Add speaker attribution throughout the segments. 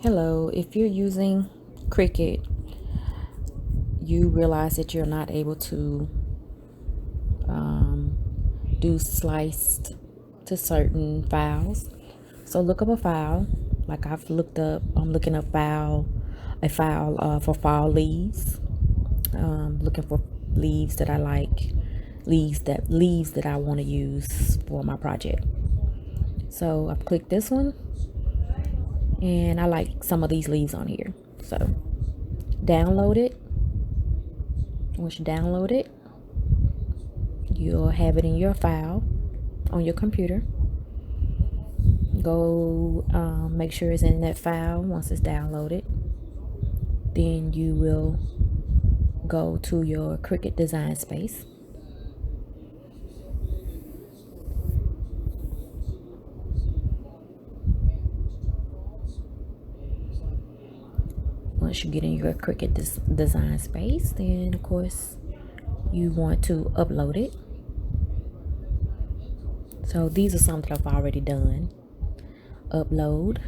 Speaker 1: Hello, if you're using Cricut, you realize that you're not able to do sliced to certain files. So look up a file, like I'm looking up a file for fall leaves. Looking for leaves that I like, leaves that I want to use for my project. So I've clicked this one, and I like some of these leaves on here. So download it. Once you download it, you'll have it in your file on your computer. Go make sure it's in that file. Once it's downloaded, then you will go to your Cricut Design Space. Once you get in your Cricut Design Space, then of course you want to upload it. So these are some that I've already done. Upload,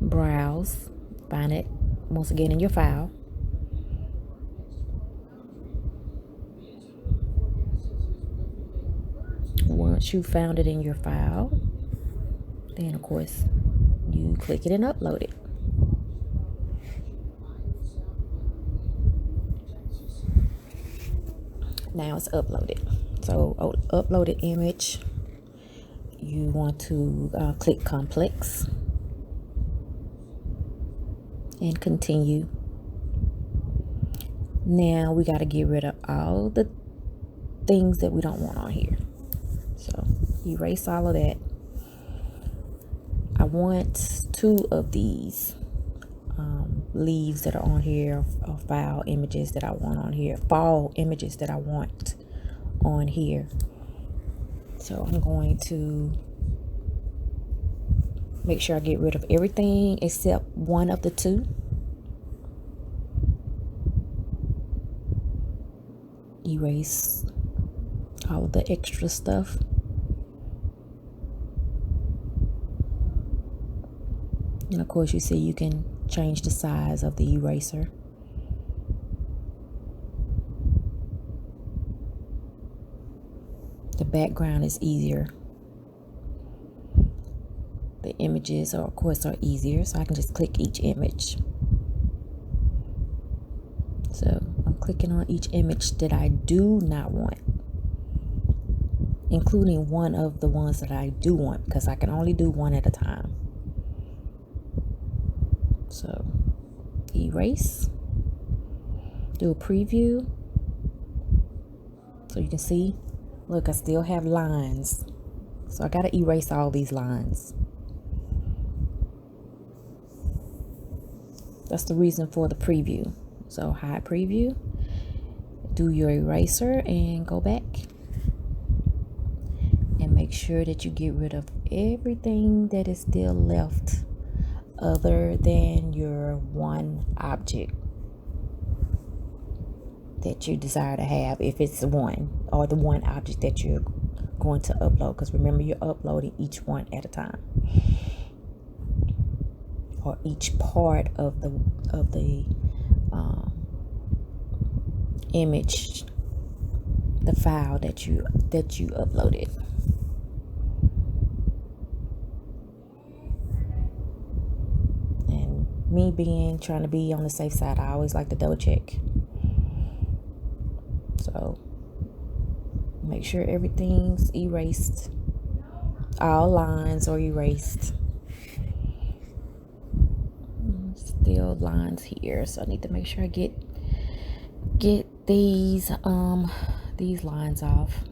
Speaker 1: browse, find it once again in your file. Once you found it in your file, then of course you click it and upload it. Now it's uploaded. So uploaded image, you want to click complex and continue. Now we got to get rid of all the things that we don't want on here. So erase all of that. I want 2 of these leaves that are on here, or file images that I want on here, fall images that I want on here. So I'm going to make sure I get rid of everything except one of the 2. Erase all of the extra stuff. And of course you see you can change the size of the eraser. The background is easier. The images are, of course, are easier, so I can just click each image. So I'm clicking on each image that I do not want, including one of the ones that I do want, because I can only do one at a time. So erase, do a preview, so you can see, look, I still have lines, so I got to erase all these lines. That's the reason for the preview. So hide preview, do your eraser and go back and make sure that you get rid of everything that is still left other than your one object that you desire to have, if it's the one, or the one object that you're going to upload, because remember, you're uploading each one at a time, or each part of the image, the file that you uploaded. And me trying to be on the safe side, I always like to double check. So make sure everything's erased. All lines are erased. Still lines here, so I need to make sure I get these lines off.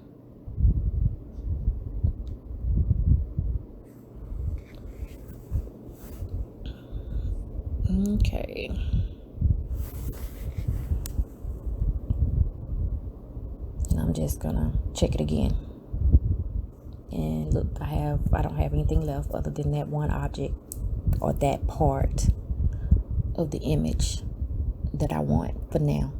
Speaker 1: Okay. And I'm just gonna check it again. And look, I don't have anything left other than that one object, or that part of the image that I want for now.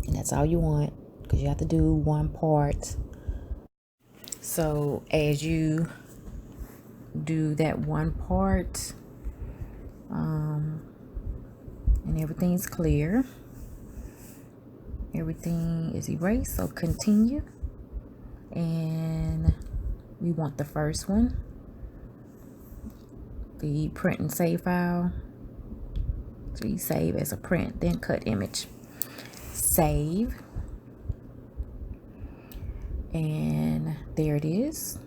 Speaker 1: And that's all you want, because you have to do one part. So as you do that one part, and everything's clear. Everything is erased, so continue. And we want the first one, the print and save file. So you save as a print, then cut image. Save. And there it is.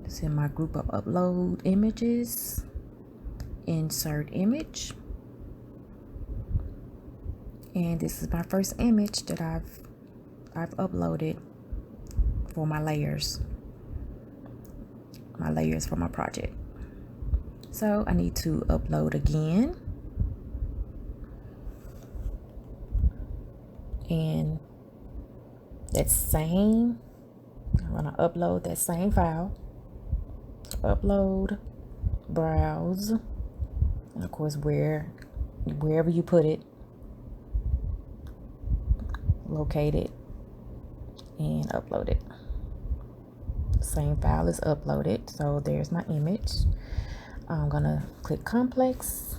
Speaker 1: It's in my group of upload images. Insert image. And this is my first image that I've uploaded for my layers for my project. So I need to upload again, and that same, I'm gonna upload that same file. So upload, browse, and of course wherever you put it, locate it and upload it. Same file is uploaded, so there's my image. I'm gonna click complex,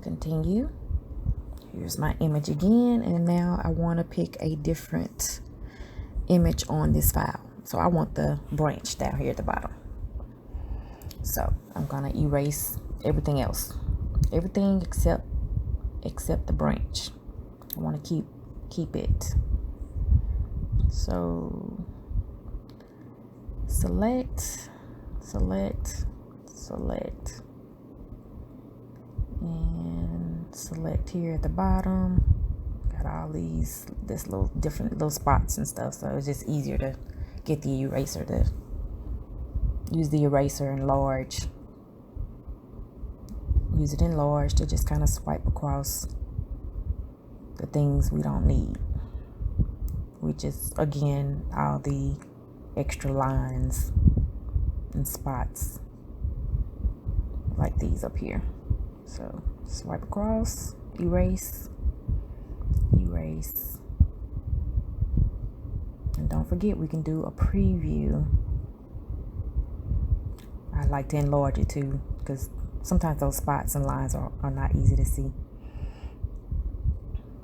Speaker 1: continue. Here's my image again, and now I want to pick a different image on this file. So I want the branch down here at the bottom. So I'm gonna erase everything else, everything except the branch. I want to keep it. So select, and select here at the bottom. Got all this little different little spots and stuff, so it's just easier to get the eraser, to use the eraser in large. Use it in large to just kind of swipe across the things we don't need, which is again all the extra lines and spots like these up here. So swipe across, erase, and don't forget we can do a preview. I like to enlarge it too, because sometimes those spots and lines are not easy to see.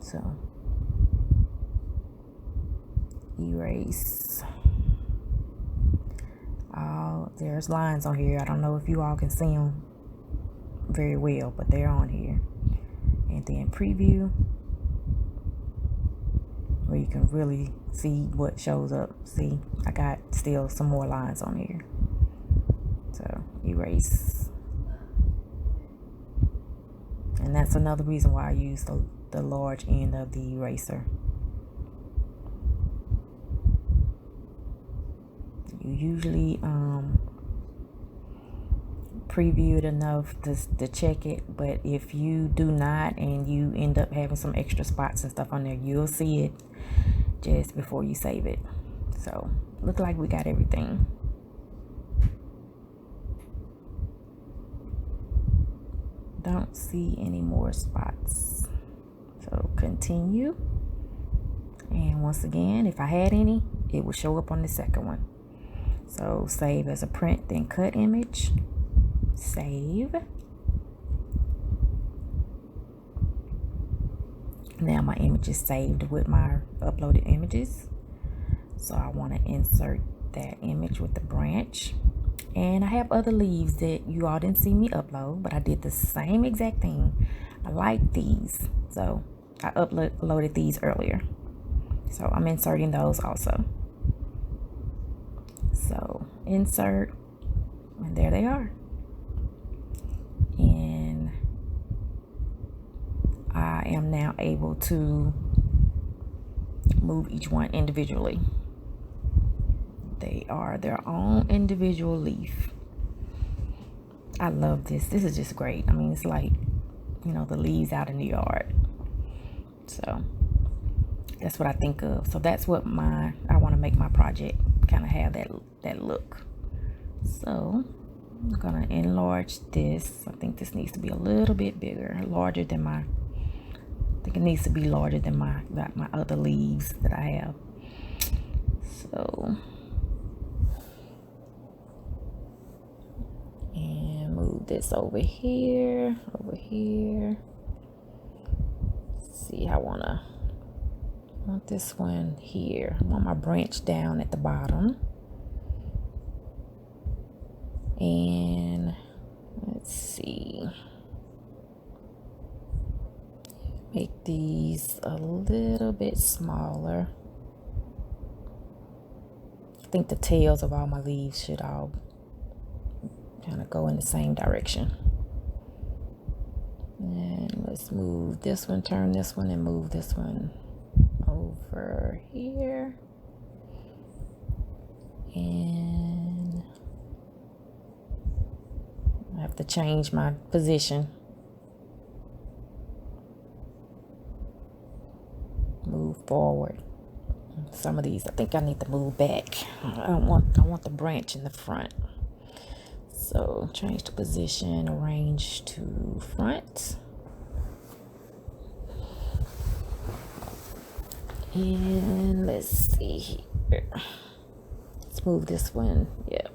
Speaker 1: So erase. There's lines on here. I don't know if you all can see them very well, but they're on here. And then preview, where you can really see what shows up. See, I got still some more lines on here. So erase. And that's another reason why I use the large end of the eraser. You usually preview it enough to check it, but if you do not and you end up having some extra spots and stuff on there, you'll see it just before you save it. So look like we got everything. Don't see any more spots, so continue. And once again, if I had any, it would show up on the second one. So save as a print, then cut image, save. Now my image is saved with my uploaded images. So I want to insert that image with the branch. And I have other leaves that you all didn't see me upload, but I did the same exact thing. I like these, so I uploaded these earlier. So I'm inserting those also. So insert, and there they are. And I am now able to move each one individually. They are their own individual leaf. I love this. This is just great. I mean, it's like, you know, the leaves out in the yard. So that's what I think of. So that's what I want to make my project kind of have that look. So I'm gonna enlarge this. I think this needs to be a little bit bigger, larger than I think it needs to be larger than my other leaves that I have. So this over here, over here. Let's see, I want this one here. I want my branch down at the bottom. And let's see, make these a little bit smaller. I think the tails of all my leaves should all kind of go in the same direction. And let's move this one, turn this one, and move this one over here. And I have to change my position. Move forward. Some of these I think I need to move back. I want the branch in the front. So change the position, arrange to front. And let's see here. Let's move this one, yep,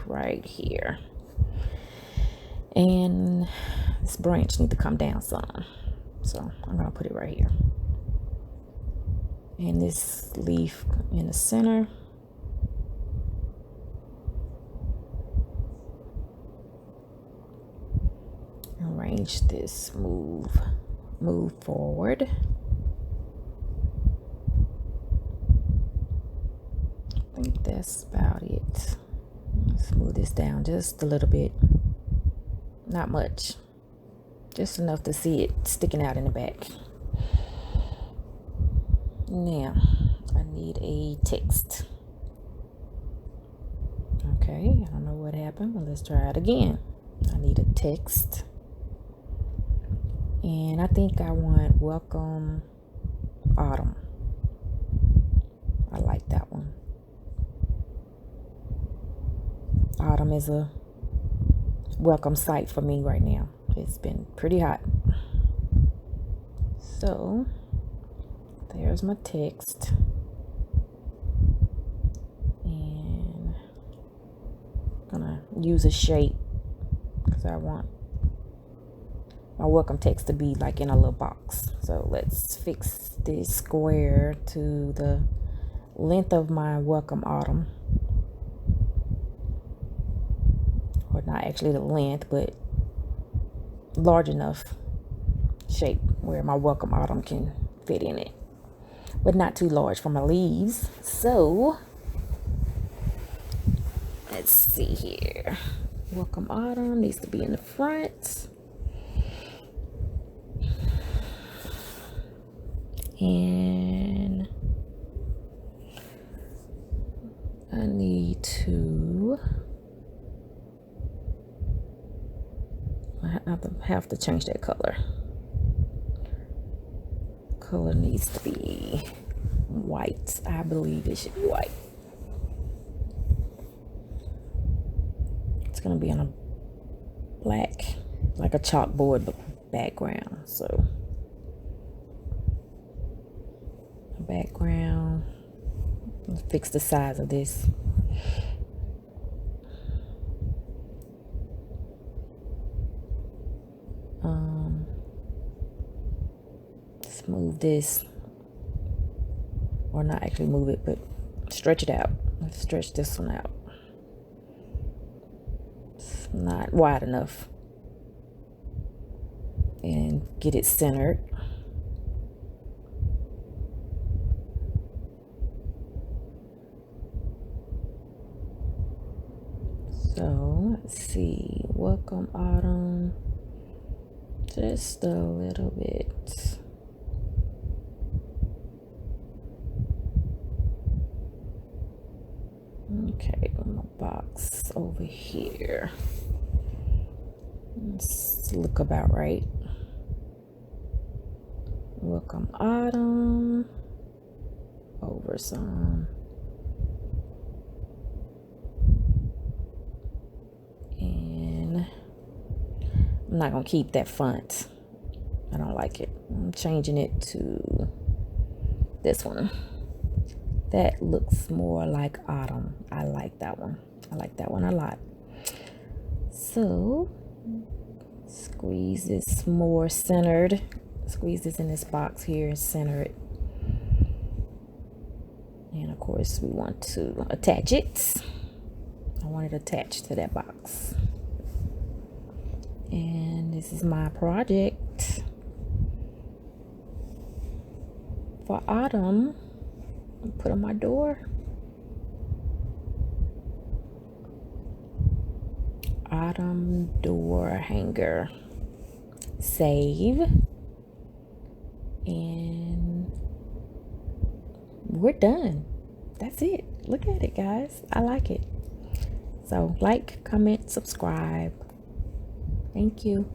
Speaker 1: right here. And this branch needs to come down some. So I'm gonna put it right here. And this leaf in the center. Arrange this, move forward. I think that's about it. Let's move this down just a little bit. Not much. Just enough to see it sticking out in the back. Now, I need a text. Okay, I don't know what happened, but let's try it again. I need a text. And I think I want welcome autumn. I like that one. Autumn is a welcome sight for me right now. It's been pretty hot. So there's my text. And I'm gonna use a shape because I want my welcome text to be like in a little box. So let's fix this square to the length of my welcome autumn. Or not actually the length, but large enough shape where my welcome autumn can fit in it, but not too large for my leaves. So let's see here. Welcome autumn needs to be in the front. And I need to, I have to change that color. Color needs to be white. I believe it should be white. It's gonna be on a black, like a chalkboard background. So background, fix the size of this. Let's move this, or not actually move it, but stretch it out. Let's stretch this one out. It's not wide enough. And get it centered. So let's see, welcome autumn, just a little bit. Okay, my box over here. Let's look about right. Welcome autumn, over some. And I'm not gonna keep that font. I don't like it. I'm changing it to this one. That looks more like autumn. I like that one. I like that one a lot. So Squeeze this more centered. Squeeze this in this box here and center it. And of course we want to attach it. I want it attached to that box. And this is my project for autumn. Put on my door. Autumn door hanger. Save. And we're done. That's it. Look at it, guys. I like it. So like, comment, subscribe. Thank you.